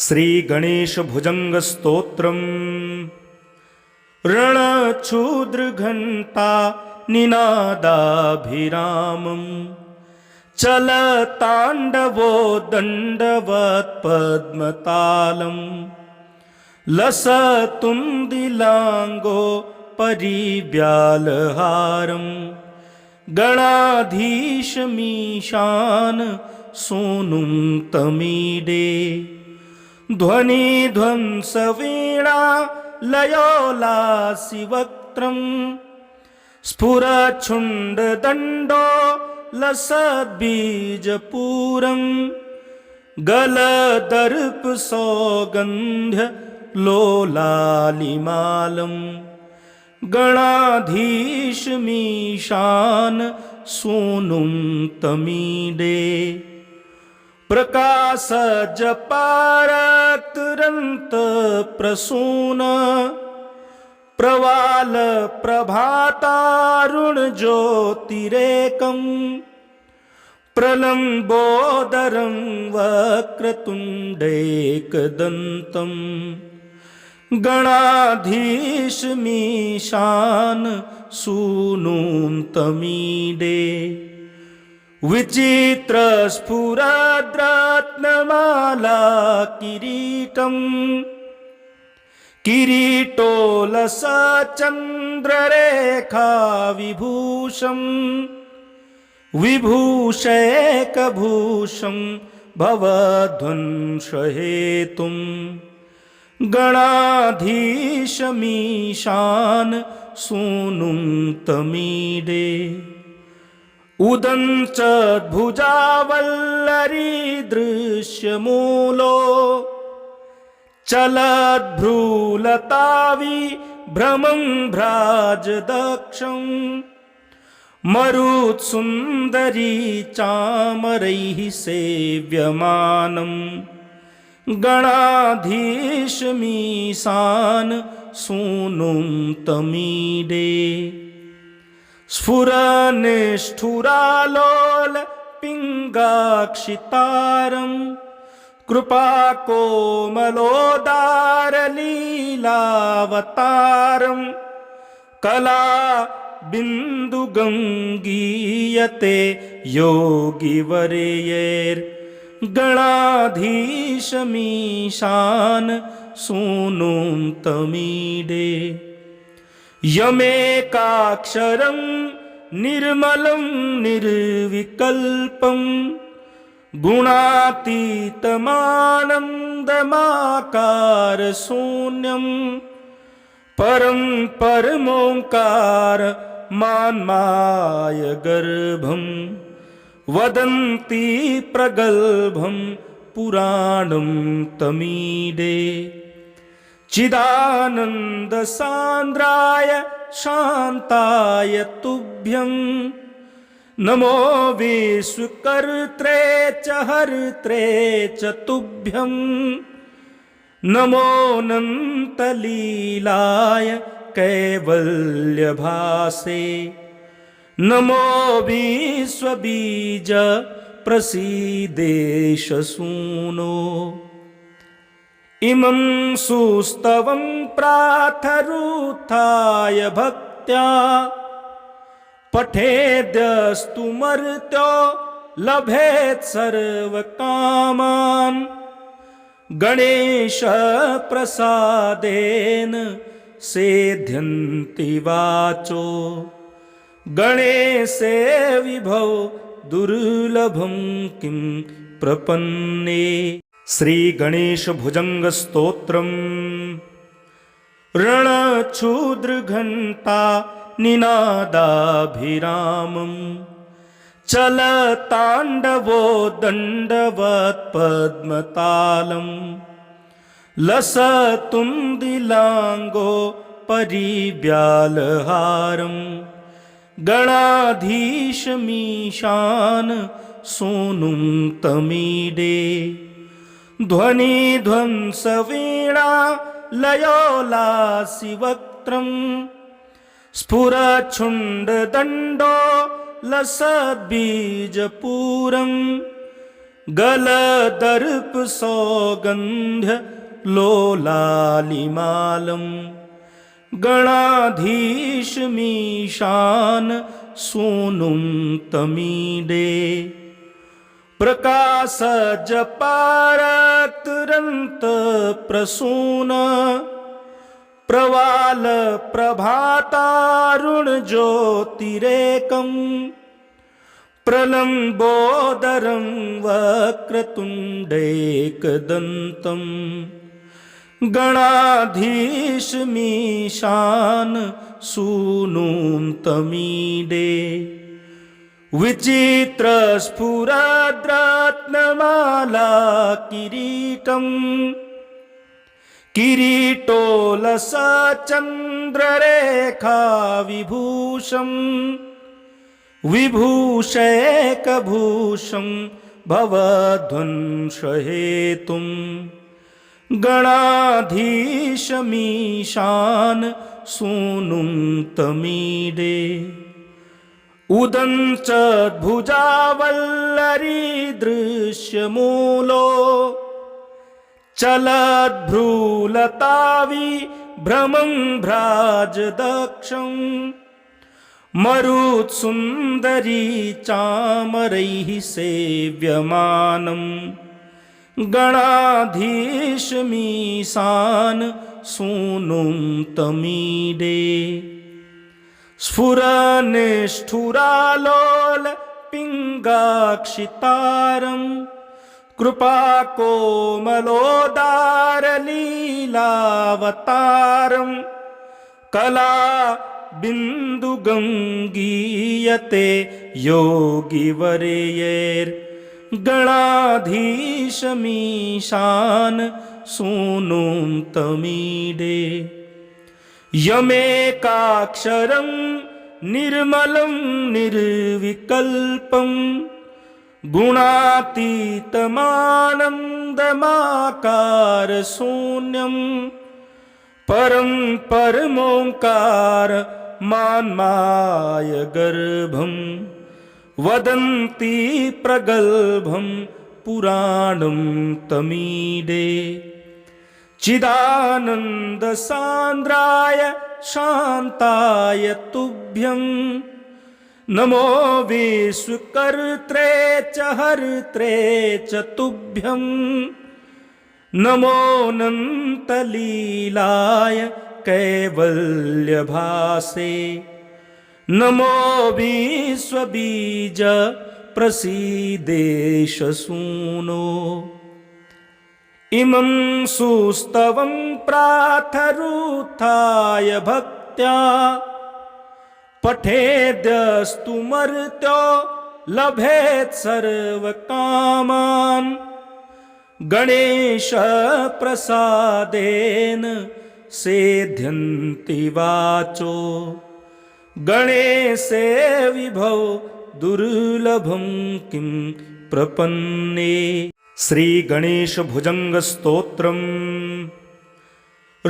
श्री गणेश भुजंग स्तोत्रम रणक्षुद्रघंटा निनादाभिरामं चलतांडवो दंडवत् पद्मतालम् लसतुंदिलांगो परिव्यालहारम् गणाधीशमीशान सोनुं तमीडे ध्वनि ध्वंस वीणा लयोलासिवक्त्रम् स्फुरच्छुण्डदण्डो लसद्बीजपूरम् गलदर्प सौगन्ध्य लोलालिमालम् गणाधीशमीशान सोनुं तमीडे प्रकाशजपारक्तरन्त प्रसून प्रवाल प्रभातारुण ज्योतिरेकम् प्रलम्बोदरं वक्रतुण्डैकदन्तम् गणाधीशमीशान सूनुं तमीडे विचित्रस्फुरद्रत्नमाला किरीटम् किरीटोलसचन्द्ररेखा विभूषम् विभूषैकभूषं भवध्वंसहेतुम् गणाधीशमीशान सूनुं तमीडे उदञ्चद्भुजावल्लरी दृश्यमूलो चलद्भ्रूलतावि भ्रमं भ्राजदक्षम् मरुत्सुन्दरी चामरैः सेव्यमानम् गणाधीशमीशान सूनुं तमीडे स्फुरनिष्ठुरालोल पिङ्गाक्षितारं कृपाकोमलोदारलीलावतारं कला बिन्दुगङ्गीयते योगिवर्यैर्गणाधीशमीशान सूनुं तमीडे यमेकाक्षरं निर्मलं निर्विकल्पं गुणातीतमानन्दमाकारशून्यं परं परमोङ्कार मान्मायगर्भं वदन्ति प्रगल्भं पुराणं तमीडे चिदानन्दसान्द्राय शान्ताय तुभ्यं नमो विश्वकर्त्रे च हर्त्रे च तुभ्यं नमोऽनन्तलीलाय कैवल्यभासे नमो विश्वबीज प्रसीदेश सूनो इमं सुस्तवं प्रार्थरूथाय भक्त्या पठेद्यस्तु मर्त्यो लभेत् सर्वकामान् गणेश प्रसादेन सेध्यन्ति वाचो गणेशे विभो दुर्लभं किं प्रपन्ने। श्री गणेश भुजंग स्तोत्रम रणक्षुद्रघंटा निनादाभिरामं चलतांडवो दंडवत् पद्मतालम् लसतुंदिलांगो परिव्यालहारम् गणाधीशमीशान सोनुं तमीडे ध्वनि ध्वंस वीणा लयोलासिवक्त्रम् स्फुरच्छुण्डदण्डो लसद्बीजपूरम् गलदर्प सौगंध्य लोलालिमालम् गणाधीशमीशान सूनुं तमीडे प्रकाशजपारक्तरन्त प्रसून प्रवाल प्रभातारुण ज्योतिरेकम् प्रलम्बोदरं वक्रतुण्डैकदन्तम् गणाधीशमीशान सूनुं तमीडे विचित्रस्फुरद्रत्नमाला किरीटम् किरीटोलसचन्द्ररेखा विभूषम् विभूषैकभूषं भवध्वंसहेतुम् गणाधीशमीशान सूनुं तमीडे उदञ्चद्भुजावल्लरी दृश्यमूलो चलद्भ्रूलतावि भ्रमं भ्राजदक्षम् मरुत्सुन्दरी चामरैः सेव्यमानम् गणाधीशमीशान सूनुं तमीडे स्फुरनिष्ठुरालोल पिङ्गाक्षितारं कृपाकोमलोदारलीलावतारं कला बिन्दुगङ्गीयते योगिवर्यैर्गणाधीशमीशान सूनुं तमीडे यमेकाक्षरं निर्मलं निर्विकल्पं गुणातीतमानन्दमाकारशून्यं परं परमोङ्कार मान्माय गर्भं वदन्ति प्रगल्भं पुराणं तमीडे चिदानन्दसान्द्राय शान्ताय तुभ्यं नमो विश्वकर्त्रे च हर्त्रे च तुभ्यं नमोऽनन्तलीलाय कैवल्यभासे नमो विश्वबीज प्रसीदेश सूनो इमं सुस्तवं प्रार्थरूथाय भक्त्या पठेद्यस्तु मर्त्यो लभेत् सर्वकामान् गणेश प्रसादेन सेध्यन्ति वाचो गणेशे विभो दुर्लभं किं प्रपन्ने। श्री गणेश भुजंग स्तोत्रम्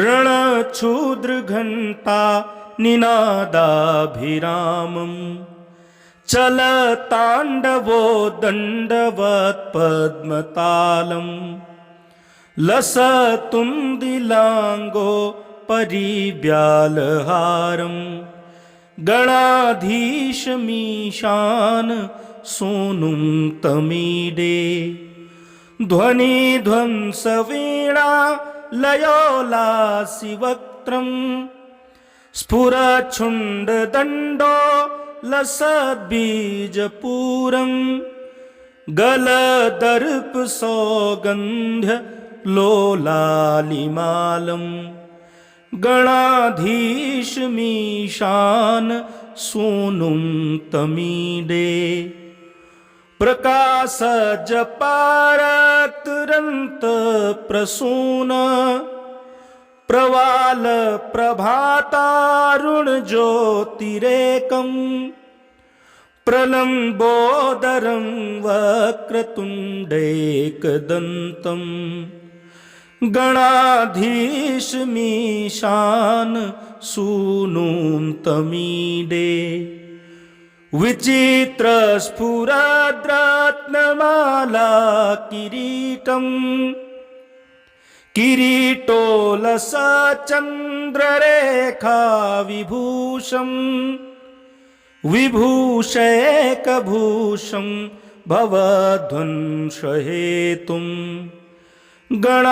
रणक्षुद्रघण्टा निनादाभिरामं चलताण्डवो दण्डवत्पद्मतालं लसतुन्दिलाङ्गो परिव्यालहारं गणाधीशमीशान सूनुं तमीडे ध्वनिध्वंसवीणा लयोलासिवक्त्रम् स्फुरच्छुण्डदण्डो लसद्बीजपूरं गलदर्पसौगन्ध्य लोलालिमालम् गणाधीशमीशान सूनुं तमीडे प्रकाशजपारक्तरन्त प्रसून प्रवाल प्रभातारुण ज्योतिरेकम् प्रलम्बोदरं वक्रतुण्डैकदन्तं गणाधीशमीशान सूनुं तमीडे विचित्रस्फुरद्रत्नमाला किरीटम् किरीटोलसचन्द्ररेखा विभूषम् विभूषैकभूषं भवध्वंसहेतुम् गणाधीशमीशान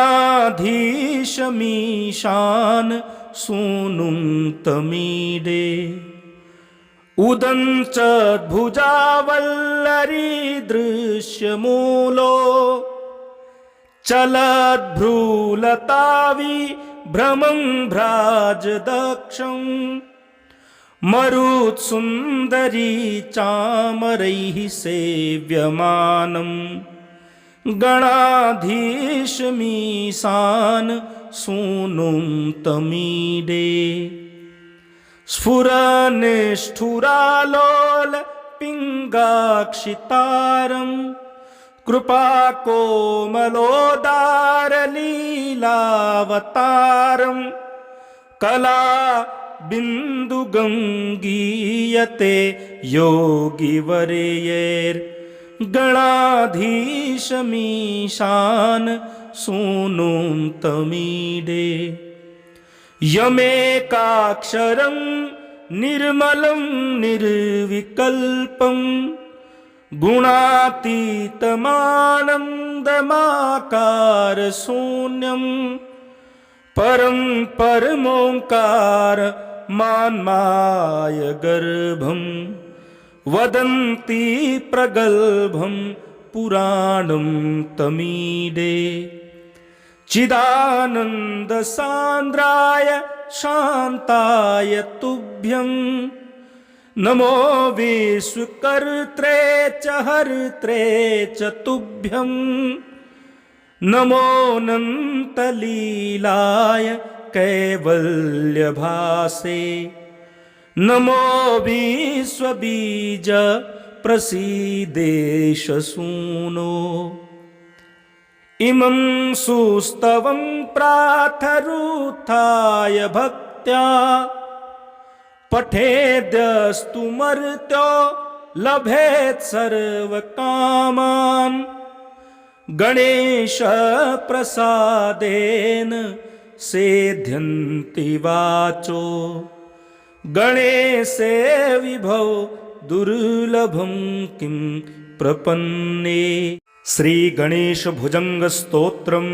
सूनुं तमीडे उदञ्चद्भुजावल्लरी दृश्यमूलो चलद्भ्रूलतावि भ्रमं भ्राजदक्षम् मरुत्सुन्दरी चामरैः सेव्यमानम् गणाधीशमीशान सूनुं तमीडे स्फुरनिष्ठुरालोल पिङ्गाक्षितारम् कृपाकोमलोदारलीलावतारम् कला बिन्दुगङ्गीयते योगिवर्यैर्गणाधीशमीशान सूनुं तमीडे यमेकाक्षरं निर्मलं निर्विकल्पं गुणातीतमानन्दमाकारशून्यं परं परमोङ्कार मान्माय गर्भं वदन्ति प्रगल्भं पुराणं तमीडे चिदानन्दसान्द्राय शान्ताय तुभ्यं नमो विश्वकर्त्रे च हर्त्रे च तुभ्यं नमोऽनन्तलीलाय कैवल्यभासे नमो विश्वबीज प्रसीदेश सूनो इमं सुस्तवं प्रातरुत्थाय भक्त्या पठेद्यस्तु मर्त्यो लभेत् सर्वकामान् गणेश प्रसादेन सेध्यन्ति वाचो गणेशे विभो दुर्लभं किं प्रपन्ने। श्री गणेश भुजंग स्तोत्रम्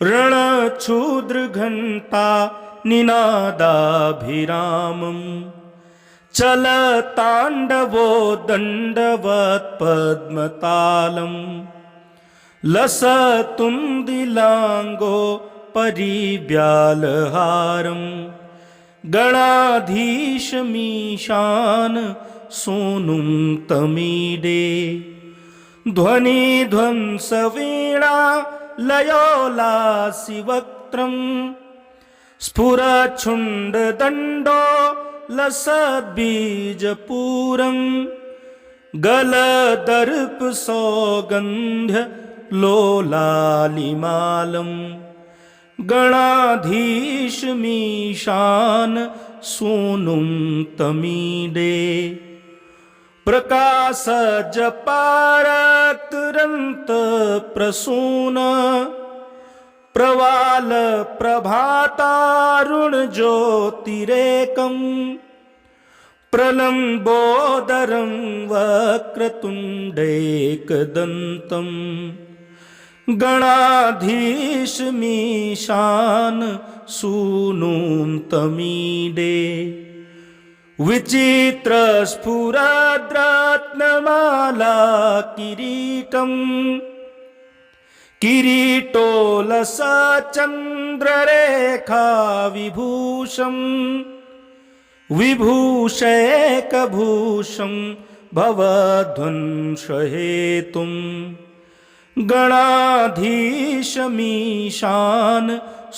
रणक्षुद्रघण्टा निनादाभिरामं चलताण्डवो दण्डवत्पद्मतालम् लसतुन्दिलाङ्गो परिव्यालहारम् गणाधीशमीशान सूनुं तमीडे ध्वनिध्वंसवीणा लयोलासिवक्त्रम् स्फुरच्छुण्डदण्डो लसद्बीजपूरम् गलदर्पसौगन्ध्य लोलालिमालम् गणाधीशमीशान सूनुं तमीडे प्रकाशजपारक्तरन्त प्रसून प्रवाल प्रभातारुण ज्योतिरेकम् प्रलम्बोदरं वक्रतुण्डैकदन्तं गणाधीशमीशान सूनुं तमीडे विचित्रस्फुरद्रत्नमाला किरीटम् किरीटोलसचन्द्ररेखा विभूषम् विभूषैकभूषं भवध्वंसहेतुम् गणाधीशमीशान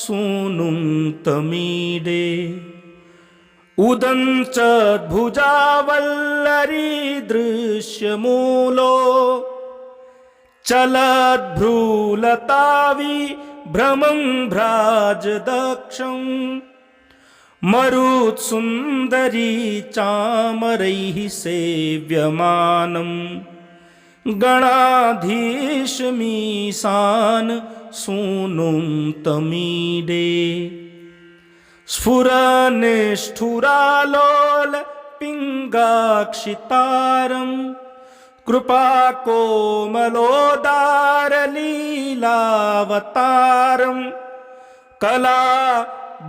सूनुं तमीडे उदञ्चद्भुजावल्लरी दृश्यमूलो चलद्भ्रूलतावि भ्रमं भ्राजदक्षम् मरुत्सुन्दरी चामरैः सेव्यमानं गणाधीशमीशान सूनुं तमीडे स्फुरनिष्ठुरालोल पिङ्गाक्षितारं कृपाकोमलोदारलीलावतारं कला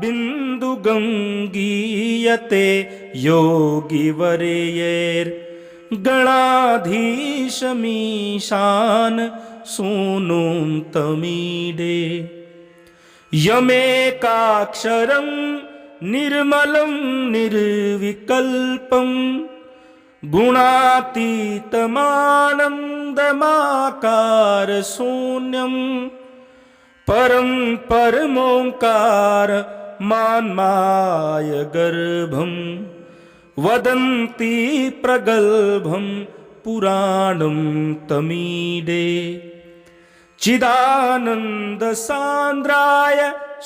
बिन्दुगङ्गीयते योगिवर्यैर्गणाधीशमीशान सूनुं तमीडे यमेकाक्षरं निर्मलं निर्विकल्पं गुणातीतमानन्दमाकारशून्यं परं परमोङ्कार मान्माय गर्भं वदन्ति प्रगल्भं पुराणं तमीडे चिदानन्दसान्द्राय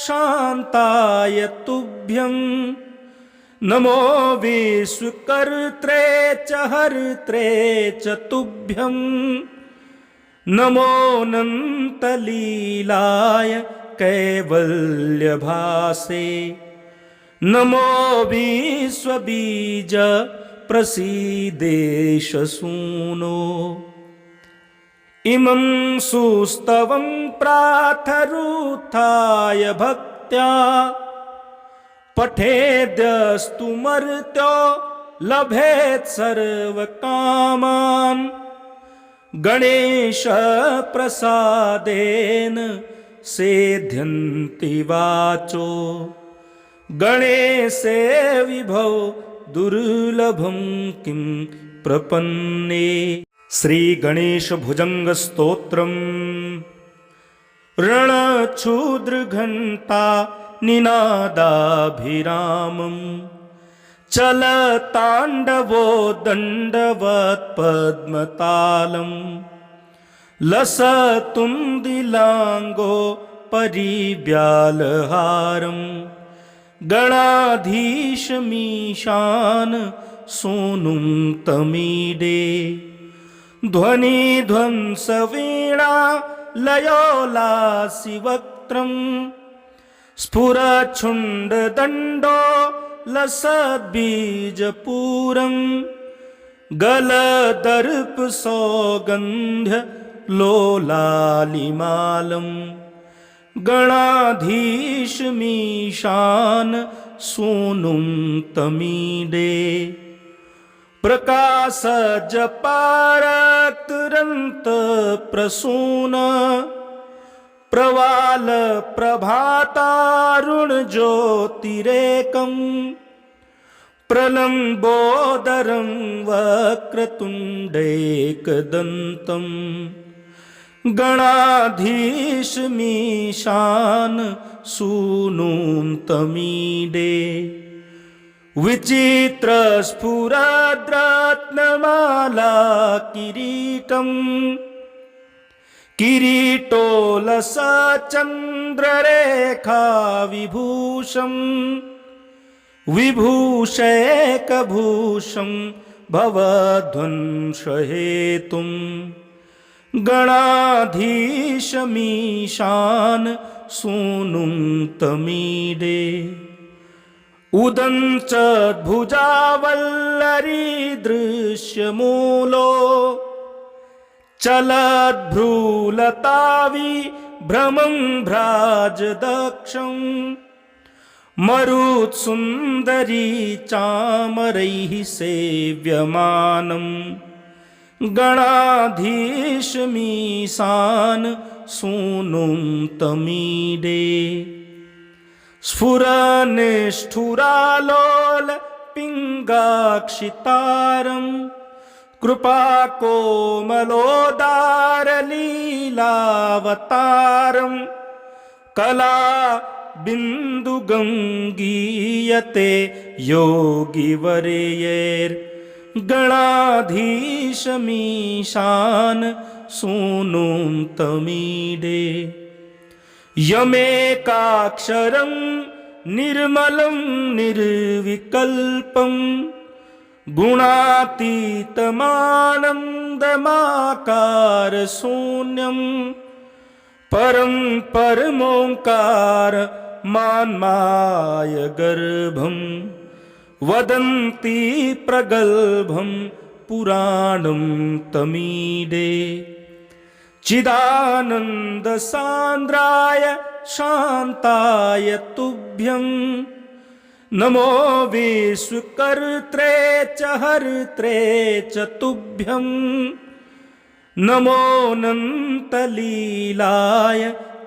शान्ताय तुभ्यं नमो विश्वकर्त्रे च हर्त्रे च तुभ्यं नमोऽनन्तलीलाय कैवल्यभासे नमो विश्वबीज प्रसीदेशसूनो इमं सुस्तवं प्रातरुत्थाय भक्त्या पठेद्यस्तु मर्त्यो लभेत् सर्वकामान् गणेशप्रसादेन सेध्यन्ति वाचो गणेशे विभो दुर्लभं किं प्रपन्ने। श्री गणेश भुजंग स्तोत्रम् रणक्षुद्रघण्टा निनादाभिरामं चलताण्डवो दण्डवत्पद्मतालं लसतुन्दिलाङ्गो परिव्यालहारं गणाधीशमीशान सूनुं तमीडे ध्वनिध्वंसवीणा लयोलासिवक्त्रं स्फुरच्छुण्डदण्डो लसद्बीजपूरं गलदर्पसौगन्ध्य लोलालिमालं गणाधीशमीशान सूनुं तमीडे प्रकाशजपारक्तरन्त प्रसून प्रवाल प्रभातारुण ज्योतिरेकं प्रलम्बोदरं वक्रतुण्डैकदन्तं गणाधीशमीशान सूनुं तमीडे विचित्रस्फुरद्रत्नमाला किरीटं किरीटोलसचन्द्ररेखा विभूषं विभूषैकभूषं भवध्वंसहेतुं गणाधीशमीशान सूनुं तमीडे उदञ्चद्भुजावल्लरी दृश्यमूलो चलद्भ्रूलताविभ्रमं भ्राजदक्षं मरुत्सुन्दरी चामरैः सेव्यमानं गणाधीशमीशान सूनुं तमीडे स्फुरनिष्ठुरालोल पिङ्गाक्षितारं कृपाकोमलोदारलीलावतारं कला बिन्दुगङ्गीयते योगिवर्यैर्गणाधीशमीशान सूनुं तमीडे यमेकाक्षरं निर्मलं निर्विकल्पं गुणातीतमानन्दमाकारशून्यं परं परमोङ्कार मान्मायगर्भं वदन्ति प्रगल्भं पुराणं तमीडे। चिदानन्दसान्द्राय शान्ताय तुभ्यं नमो विश्वकर्त्रे च हर्त्रे च तुभ्यं नमोऽनन्तलीलाय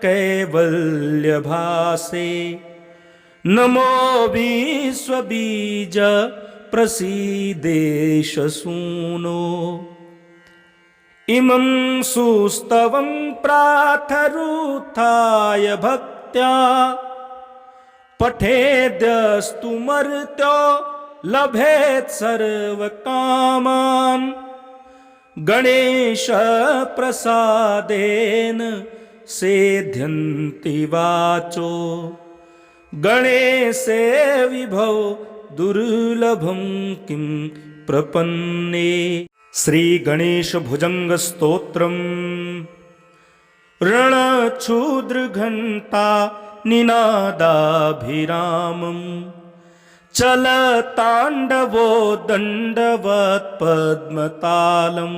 कैवल्यभासे नमो विश्वबीज प्रसीदेशसूनो। इमं सुस्तवं प्रातरुत्थाय भक्त्या पठेद्यस्तु मर्त्यो लभेत् सर्वकामान् गणेश प्रसादेन सेध्यन्ति वाचो गणेशे विभो दुर्लभं किं प्रपन्ने। श्री गणेश भुजंग स्तोत्रम्। रणक्षुद्रघण्टा निनादाभिरामं चलताण्डवो दण्डवत्पद्मतालं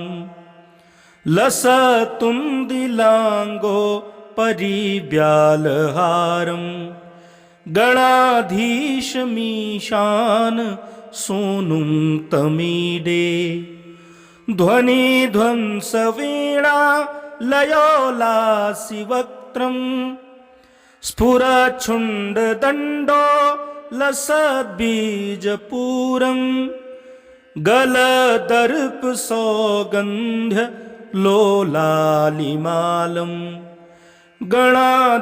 लसतुन्दिलाङ्गो परिव्यालहारं गणाधीशमीशान सोनुं तमीडे। ध्वनिध्वंसवीणा लयोलासिवक्त्रं स्फुरच्छुण्डदण्डो लसद्बीजपूरं गलदर्पसौगन्ध्य लोलालिमालं गणाधीशमीशान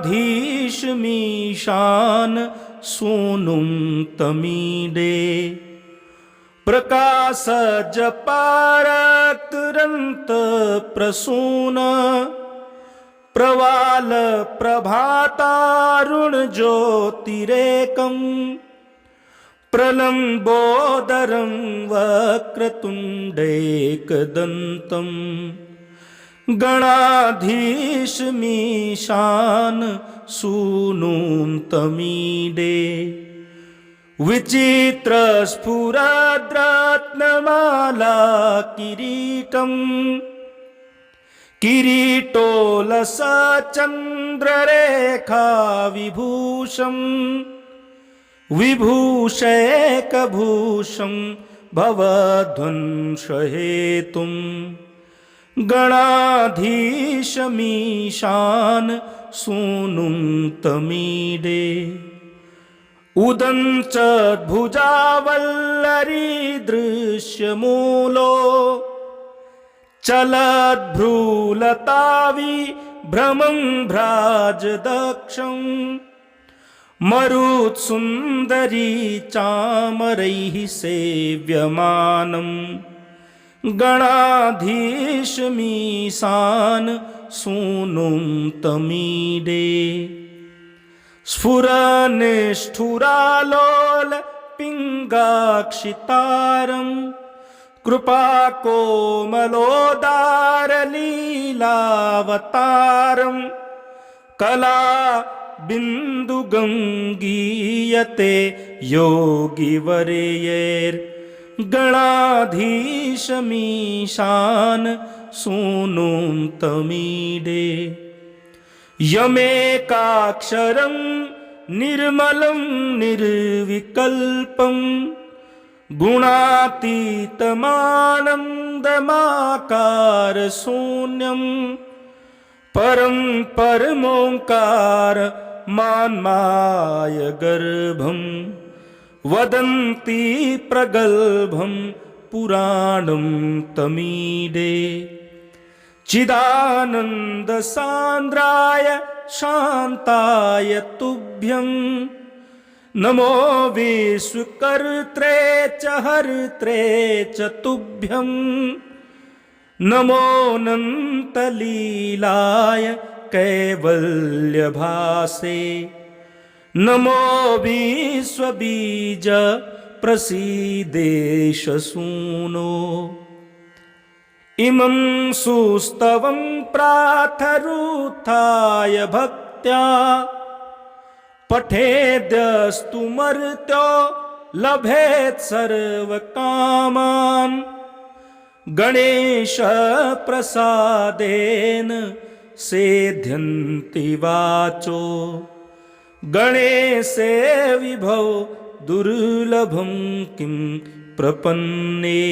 सोनुं तमीडे। प्रकाशजपारक्तरन्त प्रसून प्रवाल प्रभातारुण ज्योतिरेकं प्रलम्बोदरं वक्रतुण्डैकदन्तं गणाधीशमीशान सूनुं तमीडे। विचित्रस्फुरद्रत्नमाला किरीटं किरीटोलसचन्द्ररेखा विभूषं विभूषैकभूषं भवध्वंसहेतुं गणाधीशमीशान सूनुं तमीडे। उदञ्चद्भुजावल्लरी दृश्यमूलो चलद्भ्रूलताविभ्रमं भ्राजदक्षं मरुत्सुन्दरी चामरैः सेव्यमानं गणाधीशमीशान सूनुं तमीडे। स्फुरनिष्ठुरालोल पिङ्गाक्षितारं कृपाकोमलोदारलीलावतारं कला बिन्दुगङ्गीयते योगिवर्यैर्गणाधीशमीशान सूनुं तमीडे। यमेकाक्षरं निर्मलं निर्विकल्पं गुणातीतमानन्दमाकारशून्यं परं परमोङ्कार मान्मायगर्भं वदन्ति प्रगल्भं पुराणं तमीडे। चिदानन्दसान्द्राय शान्ताय तुभ्यं नमो विश्वकर्त्रे च हर्त्रे च तुभ्यं नमोऽनन्तलीलाय कैवल्यभासे नमो विश्वबीज प्रसीदेश सूनो इमं सुस्तवं प्रार्थरूथाय भक्त्या पठेद्यस्तु मर्त्यो लभेत् सर्वकामान् गणेश प्रसादेन सेध्यन्ति वाचो गणेशे विभो दुर्लभं किं प्रपन्ने।